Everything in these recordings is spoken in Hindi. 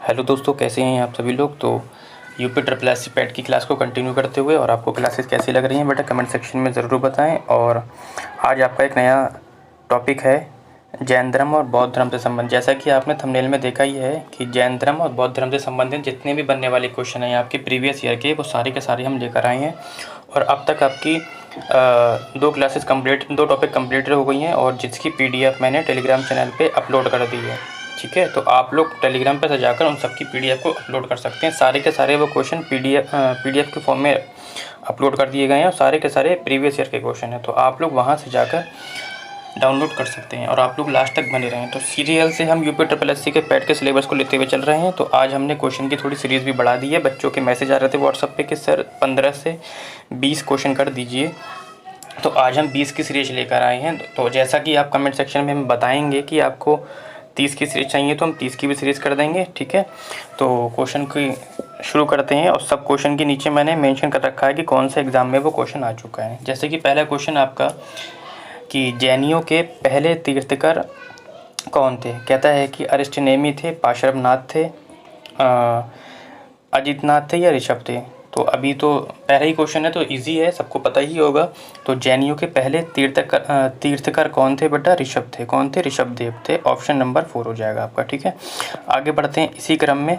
हेलो दोस्तों, कैसे हैं आप सभी लोग। तो UP triple S C PET की क्लास को कंटिन्यू करते हुए और आपको क्लासेस कैसी लग रही हैं बेटा कमेंट सेक्शन में ज़रूर बताएं। और आज आपका एक नया टॉपिक है जैन धर्म और बौद्ध धर्म से संबंधित। जैसा कि आपने थंबनेल में देखा ही है कि जैन धर्म और बौद्ध धर्म से संबंधित जितने भी बनने वाले क्वेश्चन हैं आपके प्रीवियस ईयर के, वो सारे के सारे हम लेकर आए हैं। और अब तक आपकी दो टॉपिक कंप्लीट हो गई हैं और जिसकी PDF मैंने टेलीग्राम चैनल पे अपलोड कर दी है। ठीक है, तो आप लोग टेलीग्राम पे से जाकर उन सबकी PDF को अपलोड कर सकते हैं। सारे के सारे वो क्वेश्चन PDF के फॉर्म में अपलोड कर दिए गए हैं और सारे के सारे प्रीवियस ईयर के क्वेश्चन हैं, तो आप लोग वहाँ से जाकर डाउनलोड कर सकते हैं और आप लोग लास्ट तक बने रहें। तो सीरियल से हम यूपी ट्रिपल एस सी के पैट के सिलेबस को लेते हुए चल रहे हैं। तो आज हमने क्वेश्चन की थोड़ी सीरीज़ भी बढ़ा दी है। बच्चों के मैसेज आ रहे थे व्हाट्सएप पे कि सर 15 से 20 क्वेश्चन कर दीजिए, तो आज हम 20 की सीरीज लेकर आए हैं। तो जैसा कि आप कमेंट सेक्शन में हम बताएंगे कि आपको 30 की सीरीज़ चाहिए तो हम 30 की भी सीरीज़ कर देंगे। ठीक है, तो क्वेश्चन की शुरू करते हैं। और सब क्वेश्चन के नीचे मैंने मेंशन कर रखा है कि कौन से एग्ज़ाम में वो क्वेश्चन आ चुका है। जैसे कि पहला क्वेश्चन आपका कि जैनियों के पहले तीर्थकर कौन थे। कहता है कि अरिष्टनेमी थे, पार्श्वनाथ थे, अजितनाथ थे या ऋषभ थे। तो अभी तो पहला ही क्वेश्चन है तो इजी है, सबको पता ही होगा। तो जैनियों के पहले तीर्थकर कौन थे बेटा, ऋषभ थे। कौन थे, ऋषभ देव थे। ऑप्शन नंबर 4 हो जाएगा आपका। ठीक है, आगे बढ़ते हैं इसी क्रम में।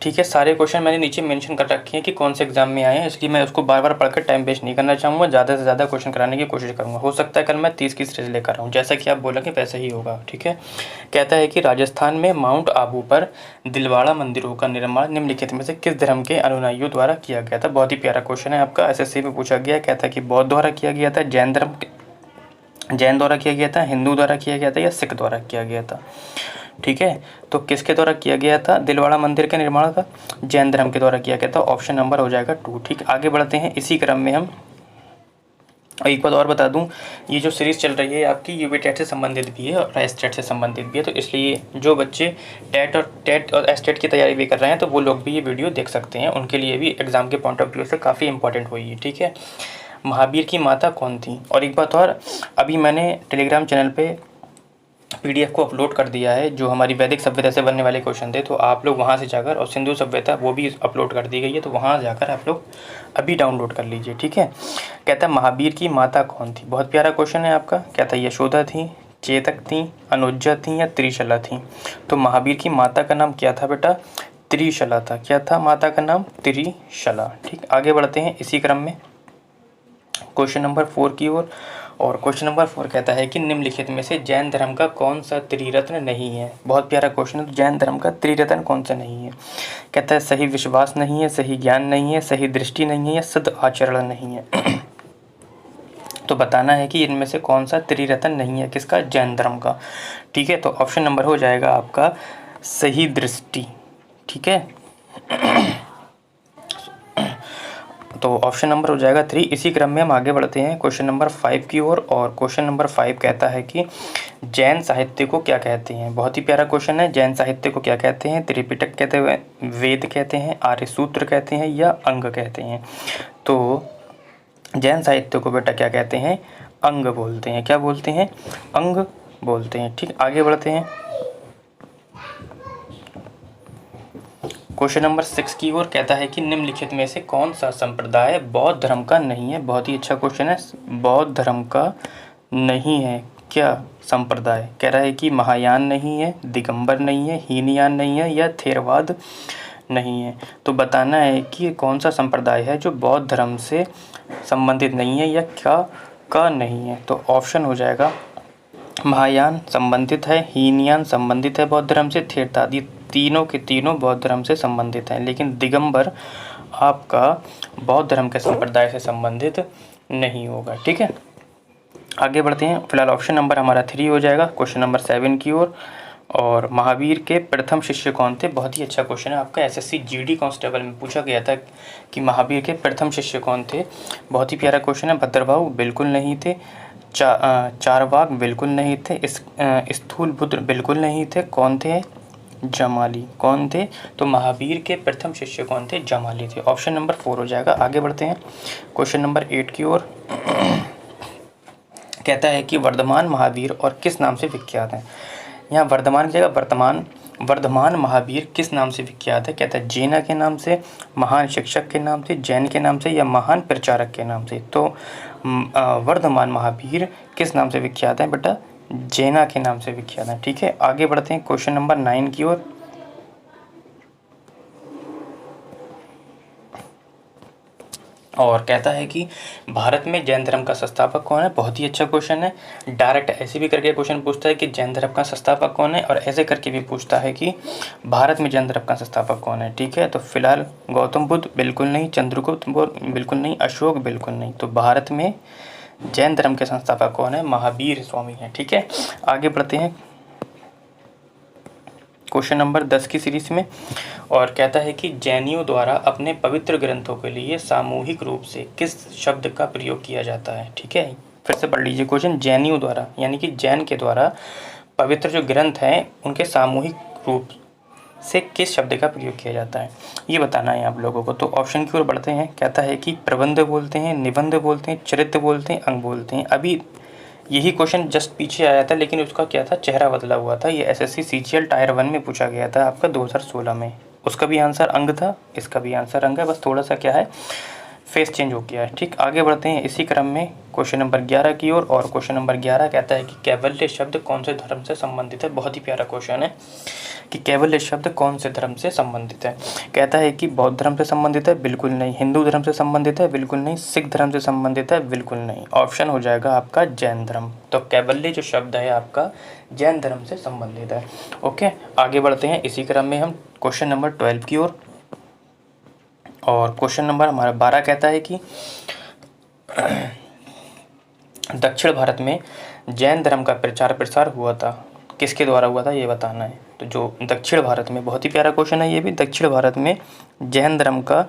ठीक है, सारे क्वेश्चन मैंने नीचे मेंशन कर रखे हैं कि कौन से एग्जाम में आए हैं, इसलिए मैं उसको बार बार पढ़कर टाइम वेस्ट नहीं करना चाहूँगा। ज़्यादा से ज़्यादा क्वेश्चन कराने की कोशिश करूँगा। हो सकता है कल मैं 30 की सीरीज लेकर आऊँ, जैसा कि आप बोलेंगे वैसा ही होगा। ठीक है, कहता है कि राजस्थान में माउंट आबू पर दिलवाड़ा मंदिरों का निर्माण निम्नलिखित में से किस धर्म के अनुयायियों द्वारा किया गया था। बहुत ही प्यारा क्वेश्चन है आपका, SSC में पूछा गया। कहता है कि बौद्ध द्वारा किया गया था, जैन द्वारा किया गया था, हिंदू द्वारा किया गया था या सिख द्वारा किया गया था। ठीक है, तो किसके द्वारा किया गया था दिलवाड़ा मंदिर के निर्माण का, जैन धर्म के द्वारा किया गया था। ऑप्शन नंबर हो जाएगा 2। ठीक, आगे बढ़ते हैं इसी क्रम में हम। एक बात और बता दूं, ये जो सीरीज़ चल रही है आपकी यूपी टेट से संबंधित भी है और एसटेट से संबंधित भी है। तो इसलिए जो बच्चे टेट और एसटेट की तैयारी भी कर रहे हैं तो वो लोग भी ये वीडियो देख सकते हैं, उनके लिए भी एग्ज़ाम के पॉइंट ऑफ व्यू से काफ़ी इंपॉर्टेंट हुई है। ठीक है, महावीर की माता कौन थी। और एक बात और, अभी मैंने टेलीग्राम चैनल पे PDF को अपलोड कर दिया है जो हमारी वैदिक सभ्यता से बनने वाले क्वेश्चन थे, तो आप लोग वहाँ से जाकर, और सिंधु सभ्यता वो भी अपलोड कर दी गई है, तो वहाँ जाकर आप लोग अभी डाउनलोड कर लीजिए। ठीक है, कहता है महावीर की माता कौन थी। बहुत प्यारा क्वेश्चन है आपका। कहता है यशोदा थी, चेतक थी, अनुज्जा थी या त्रिशला थी। तो महावीर की माता का नाम क्या था बेटा, त्रिशला था। क्या था माता का नाम, त्रिशला। ठीक, आगे बढ़ते हैं इसी क्रम में क्वेश्चन नंबर 4 की ओर। और क्वेश्चन नंबर 4 कहता है कि निम्नलिखित में से जैन धर्म का कौन सा त्रिरत्न नहीं है। बहुत प्यारा क्वेश्चन है। तो जैन धर्म का त्रिरत्न कौन सा नहीं है। कहता है सही विश्वास नहीं है, सही ज्ञान नहीं है, सही दृष्टि नहीं है या सद आचरण नहीं है। तो बताना है कि इनमें से कौन सा त्रिरत्न नहीं है किसका, जैन धर्म का। ठीक है, तो ऑप्शन नंबर हो जाएगा आपका सही दृष्टि। ठीक है, तो ऑप्शन नंबर हो जाएगा 3। इसी क्रम में हम आगे बढ़ते हैं क्वेश्चन नंबर 5 की ओर। और क्वेश्चन नंबर 5 कहता है कि जैन साहित्य को क्या कहते हैं। बहुत ही प्यारा क्वेश्चन है। जैन साहित्य को क्या कहते हैं, त्रिपिटक कहते हैं, वेद कहते हैं, आर्य सूत्र कहते हैं या अंग कहते हैं। तो जैन साहित्य को बेटा क्या कहते हैं, अंग बोलते हैं। क्या बोलते हैं, अंग बोलते हैं। ठीक, आगे बढ़ते हैं क्वेश्चन नंबर 6 की ओर। कहता है कि निम्नलिखित में से कौन सा संप्रदाय बौद्ध धर्म का नहीं है। बहुत ही अच्छा क्वेश्चन है। बौद्ध धर्म का नहीं है क्या संप्रदाय। कह रहा है कि महायान नहीं है, दिगंबर नहीं है, हीनयान नहीं है या थेरवाद नहीं है। तो बताना है कि कौन सा संप्रदाय है जो बौद्ध धर्म से संबंधित नहीं है या क्या का नहीं है। तो ऑप्शन हो जाएगा महायान संबंधित है, हीनयान संबंधित है बौद्ध धर्म से, थेरवादी तीनों के तीनों बौद्ध धर्म से संबंधित हैं, लेकिन दिगंबर आपका बौद्ध धर्म के संप्रदाय से संबंधित नहीं होगा। ठीक है, आगे बढ़ते हैं। फिलहाल ऑप्शन नंबर हमारा 3 हो जाएगा क्वेश्चन नंबर 7 की ओर। और महावीर के प्रथम शिष्य कौन थे। बहुत ही अच्छा क्वेश्चन है आपका, SSC GD कांस्टेबल में पूछा गया था कि महावीर के प्रथम शिष्य कौन थे। बहुत ही प्यारा क्वेश्चन है। भद्रभाव बिल्कुल नहीं थे, चारवाक बिल्कुल नहीं थे, स्थूलपुत्र बिल्कुल नहीं थे। कौन थे, जमाली। कौन थे, तो महावीर के प्रथम शिष्य कौन थे, जमाली थे। ऑप्शन नंबर 4 हो जाएगा। आगे बढ़ते हैं क्वेश्चन नंबर 8 की ओर। कहता है कि वर्धमान महावीर और किस नाम से विख्यात हैं। यहाँ वर्धमान की जगह वर्तमान। वर्धमान महावीर किस नाम से विख्यात है? कहता है जेना के नाम से, महान शिक्षक के नाम से, जैन के नाम से या महान प्रचारक के नाम से। तो वर्धमान महावीर किस नाम से विख्यात है बेटा? जेना के नाम से विख्यात है। ठीक है, आगे बढ़ते हैं क्वेश्चन नंबर 9 की ओर। और कहता है कि भारत में जैन धर्म का संस्थापक कौन है? बहुत ही अच्छा क्वेश्चन है। डायरेक्ट ऐसे भी करके क्वेश्चन पूछता है कि जैन धर्म का संस्थापक कौन है, और ऐसे करके भी पूछता है कि भारत में जैन धर्म का संस्थापक कौन है। ठीक है, तो फिलहाल गौतम बुद्ध बिल्कुल नहीं, चंद्रगुप्त बिल्कुल नहीं, अशोक बिल्कुल नहीं। तो भारत में जैन धर्म के संस्थापक कौन है? महावीर स्वामी हैं। ठीक है, आगे बढ़ते हैं क्वेश्चन नंबर 10 की सीरीज में। और कहता है कि जैनियों द्वारा अपने पवित्र ग्रंथों के लिए सामूहिक रूप से किस शब्द का प्रयोग किया जाता है? ठीक है, फिर से पढ़ लीजिए क्वेश्चन। जैनियों द्वारा यानी कि जैन के द्वारा पवित्र जो ग्रंथ हैं उनके सामूहिक रूप से किस शब्द का प्रयोग किया जाता है, ये बताना है आप लोगों को। तो ऑप्शन की ओर बढ़ते हैं। कहता है कि प्रबंध बोलते हैं, निबंध बोलते हैं, चरित्र बोलते हैं, अंग बोलते हैं। अभी यही क्वेश्चन जस्ट पीछे आया था, लेकिन उसका क्या था, चेहरा बदला हुआ था। ये एसएससी सीजीएल टायर 1 में पूछा गया था आपका 2016 में। उसका भी आंसर अंग था, इसका भी आंसर अंग है, बस थोड़ा सा क्या है, फेस चेंज हो गया है। ठीक, आगे बढ़ते हैं इसी क्रम में क्वेश्चन नंबर 11 की ओर। और क्वेश्चन नंबर 11 कहता है कि कैवल्य शब्द कौन से धर्म से संबंधित है? बहुत ही प्यारा क्वेश्चन है कि कैवल्य शब्द कौन से धर्म से संबंधित है। कहता है कि बौद्ध धर्म से संबंधित है, बिल्कुल नहीं। हिंदू धर्म से संबंधित है, बिल्कुल नहीं। सिख धर्म से संबंधित है, बिल्कुल नहीं। ऑप्शन हो जाएगा आपका जैन धर्म। तो कैवल्य जो शब्द है आपका जैन धर्म से संबंधित है। ओके, आगे बढ़ते हैं इसी क्रम में हम क्वेश्चन नंबर 12 की ओर। और क्वेश्चन नंबर हमारा 12 कहता है कि दक्षिण भारत में जैन धर्म का प्रचार प्रसार हुआ था, किसके द्वारा हुआ था, ये बताना है। तो जो दक्षिण भारत में, बहुत ही प्यारा क्वेश्चन है ये भी, दक्षिण भारत में जैन धर्म का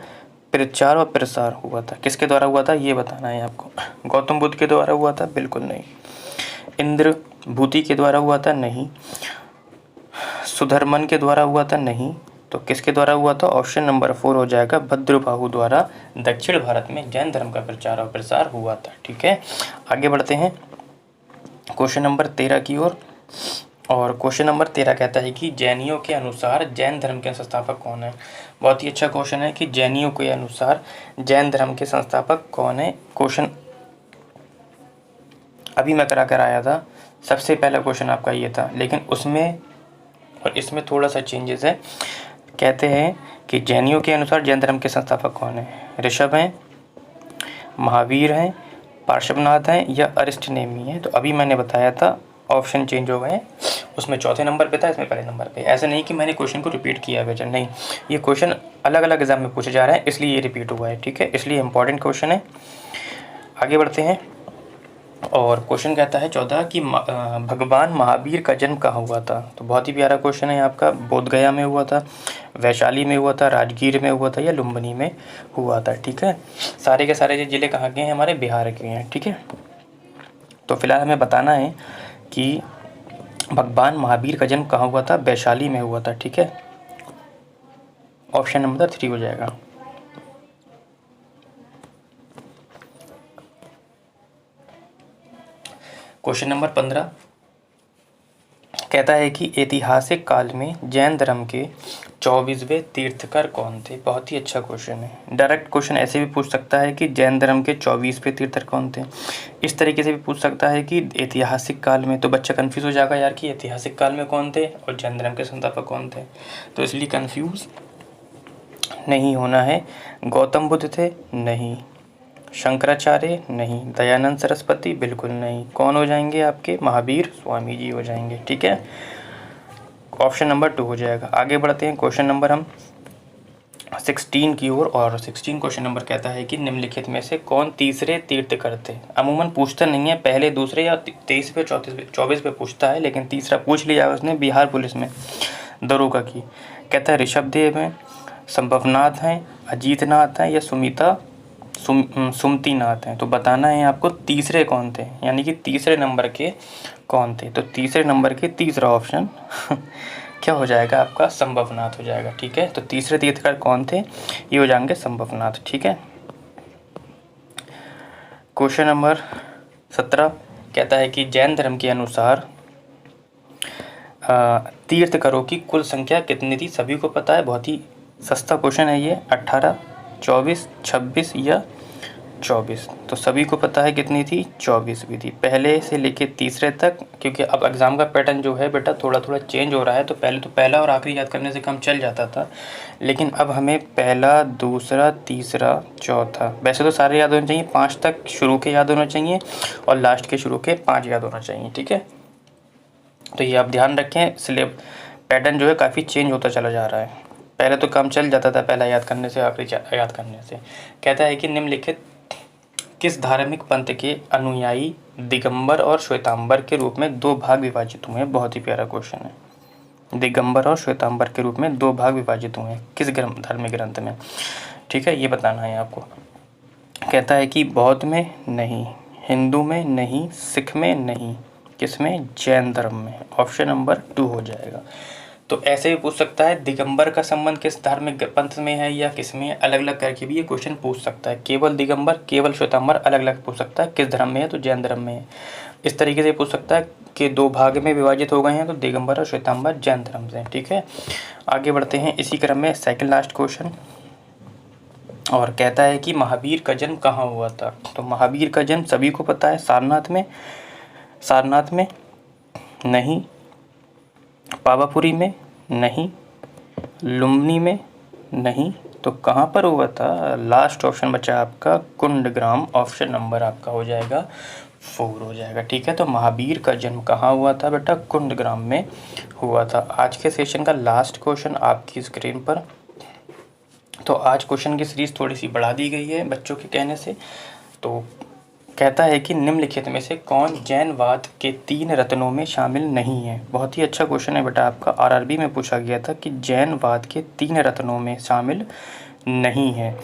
प्रचार और प्रसार हुआ था, किसके द्वारा हुआ था, ये बताना है आपको। गौतम बुद्ध के द्वारा हुआ था? बिल्कुल नहीं। इंद्र भूति के द्वारा हुआ था? नहीं। सुधर्मन के द्वारा हुआ था? नहीं। तो किसके द्वारा हुआ था? ऑप्शन नंबर 4 हो जाएगा, भद्रबाहु द्वारा दक्षिण भारत में जैन धर्म का प्रचार और प्रसार हुआ था। ठीक है, आगे बढ़ते हैं क्वेश्चन नंबर 13 की ओर। और क्वेश्चन नंबर 13 कहता है कि जैनियों के अनुसार जैन धर्म के संस्थापक कौन है? बहुत ही अच्छा क्वेश्चन है कि जैनियों के अनुसार जैन धर्म के संस्थापक कौन है। क्वेश्चन अभी मैं करा कर आया था, सबसे पहला क्वेश्चन आपका ये था, लेकिन उसमें और इसमें थोड़ा सा चेंजेस है। कहते हैं कि जैनियों के अनुसार जैन धर्म के संस्थापक कौन है? ऋषभ हैं, महावीर हैं, पार्श्वनाथ हैं या अरिष्टनेमी है। तो अभी मैंने बताया था ऑप्शन चेंज हो गए, उसमें चौथे नंबर पे था, इसमें पहले नंबर पे। ऐसा नहीं कि मैंने क्वेश्चन को रिपीट किया है बेटा, नहीं, ये क्वेश्चन अलग अलग एग्जाम में पूछे जा रहे हैं, इसलिए ये रिपीट हुआ है। ठीक है, इसलिए इंपॉर्टेंट क्वेश्चन है। आगे बढ़ते हैं और क्वेश्चन कहता है 14 कि भगवान महावीर का जन्म कहाँ हुआ था? तो बहुत ही प्यारा क्वेश्चन है आपका। बोधगया में हुआ था, वैशाली में हुआ था, राजगीर में हुआ था या लुम्बिनी में हुआ था। ठीक है, सारे के सारे जिले कहाँ के हैं? हमारे बिहार के हैं। ठीक है, तो फिलहाल हमें बताना है कि भगवान महावीर का जन्म कहाँ हुआ था? वैशाली में हुआ था। ठीक है, ऑप्शन नंबर 3 हो जाएगा। क्वेश्चन नंबर 15 कहता है कि ऐतिहासिक काल में जैन धर्म के 24वें तीर्थकर कौन थे? बहुत ही अच्छा क्वेश्चन है। डायरेक्ट क्वेश्चन ऐसे भी पूछ सकता है कि जैन धर्म के 24वें तीर्थकर कौन थे। इस तरीके से भी पूछ सकता है कि ऐतिहासिक काल में, तो बच्चा कंफ्यूज हो जाएगा यार कि ऐतिहासिक काल में कौन थे और जैन धर्म के संस्थापक कौन थे, तो इसलिए कंफ्यूज नहीं होना है। गौतम बुद्ध थे? नहीं। शंकराचार्य? नहीं। दयानंद सरस्वती? बिल्कुल नहीं। कौन हो जाएंगे आपके? महावीर स्वामी जी हो जाएंगे। ठीक है, ऑप्शन नंबर 2 हो जाएगा। आगे बढ़ते हैं क्वेश्चन नंबर हम 16 की ओर। और 16 क्वेश्चन नंबर कहता है कि निम्नलिखित में से कौन तीसरे तीर्थकर थे? अमूमन पूछता नहीं है, पहले दूसरे या 23वें 24वें पूछता है, लेकिन तीसरा पूछ लिया उसने बिहार पुलिस में दरोगा की। कहता है ऋषभदेव हैं, संभवनाथ हैं, अजीतनाथ हैं या सुमतिनाथ हैं। तो बताना है आपको तीसरे कौन थे, यानी कि तीसरे नंबर के कौन थे। तो तीसरे नंबर के तीसरा ऑप्शन क्या हो जाएगा आपका? संभवनाथ हो जाएगा। ठीक है, तो तीसरे तीर्थकर कौन थे? ये हो जाएंगे संभवनाथ। ठीक है, क्वेश्चन नंबर 17 कहता है कि जैन धर्म के अनुसार तीर्थ करो की कुल संख्या कितनी थी, सभी को पता है, बहुत ही सस्ता क्वेश्चन है ये। 18, 24, 26 या 24। तो सभी को पता है कितनी थी, 24 भी थी। पहले से लेके तीसरे तक, क्योंकि अब एग्ज़ाम का पैटर्न जो है बेटा थोड़ा थोड़ा चेंज हो रहा है। तो पहले तो पहला और आखिरी याद करने से काम चल जाता था, लेकिन अब हमें पहला, दूसरा, तीसरा, चौथा, वैसे तो सारे याद होने चाहिए, 5 तक शुरू के याद होना चाहिए और लास्ट के शुरू के 5 याद होना चाहिए, ठीक है। तो ये आप ध्यान रखें, स्लेब पैटर्न जो है काफ़ी चेंज होता चला जा रहा है। पहले तो काम चल जाता था पहला याद करने से आखिरी याद करने से। कहता है कि निम्नलिखित किस धार्मिक पंथ के अनुयायी दिगंबर और श्वेतांबर के रूप में 2 भाग विभाजित हुए हैं। बहुत ही प्यारा क्वेश्चन है। दिगंबर और श्वेतांबर के रूप में 2 भाग विभाजित हुए हैं किस धार्मिक ग्रंथ में, ठीक है, ये बताना है आपको। कहता है कि बौद्ध में नहीं, हिंदू में नहीं, सिख में नहीं, किसमें, जैन धर्म में। ऑप्शन नंबर 2 हो जाएगा। तो ऐसे भी पूछ सकता है दिगंबर का संबंध किस धार्मिक पंथ में है या किस में, अलग अलग करके भी ये क्वेश्चन पूछ सकता है। केवल दिगंबर, केवल श्वेतांबर, अलग अलग पूछ सकता है। किस धर्म में है, तो जैन धर्म में है। इस तरीके से पूछ सकता है कि 2 भाग में विभाजित हो गए हैं, तो दिगंबर और श्वेतांबर जैन धर्म से, ठीक है। आगे बढ़ते हैं इसी क्रम में, सेकेंड लास्ट क्वेश्चन। और कहता है कि महावीर का जन्म कहाँ हुआ था। तो महावीर का जन्म सभी को पता है, सारनाथ में, सारनाथ में नहीं, पावापुरी में नहीं, लुम्बिनी में नहीं, तो कहाँ पर हुआ था। लास्ट ऑप्शन बचा आपका कुंडग्राम। ऑप्शन नंबर आपका हो जाएगा 4 हो जाएगा, ठीक है। तो महावीर का जन्म कहाँ हुआ था बेटा, कुंडग्राम में हुआ था। आज के सेशन का लास्ट क्वेश्चन आपकी स्क्रीन पर। तो आज क्वेश्चन की सीरीज़ थोड़ी सी बढ़ा दी गई है बच्चों के कहने से। तो कहता है कि निम्नलिखित में से कौन जैनवाद के 3 रत्नों में शामिल नहीं है। बहुत ही अच्छा क्वेश्चन है बेटा आपका, आरआरबी में पूछा गया था कि जैनवाद के 3 रत्नों में शामिल नहीं है,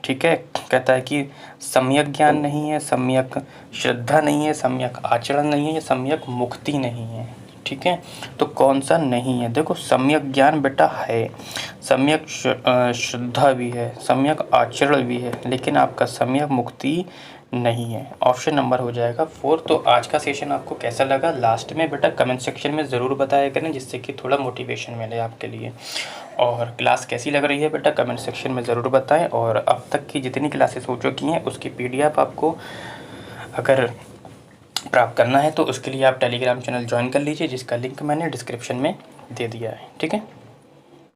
ठीक है। कहता है कि सम्यक ज्ञान नहीं है, सम्यक श्रद्धा नहीं है, सम्यक आचरण नहीं है, या सम्यक मुक्ति नहीं है, ठीक है। तो कौन सा नहीं है, देखो सम्यक ज्ञान बेटा है, सम्यक श्रद्धा भी है, सम्यक आचरण भी है, लेकिन आपका सम्यक मुक्ति नहीं है। ऑप्शन नंबर हो जाएगा 4। तो आज का सेशन आपको कैसा लगा, लास्ट में बेटा कमेंट सेक्शन में ज़रूर बताया करें, जिससे कि थोड़ा मोटिवेशन मिले आपके लिए। और क्लास कैसी लग रही है बेटा कमेंट सेक्शन में ज़रूर बताएं। और अब तक की जितनी क्लासेस हो चुकी हैं उसकी PDF आपको अगर प्राप्त करना है तो उसके लिए आप टेलीग्राम चैनल ज्वाइन कर लीजिए, जिसका लिंक मैंने डिस्क्रिप्शन में दे दिया है, ठीक है।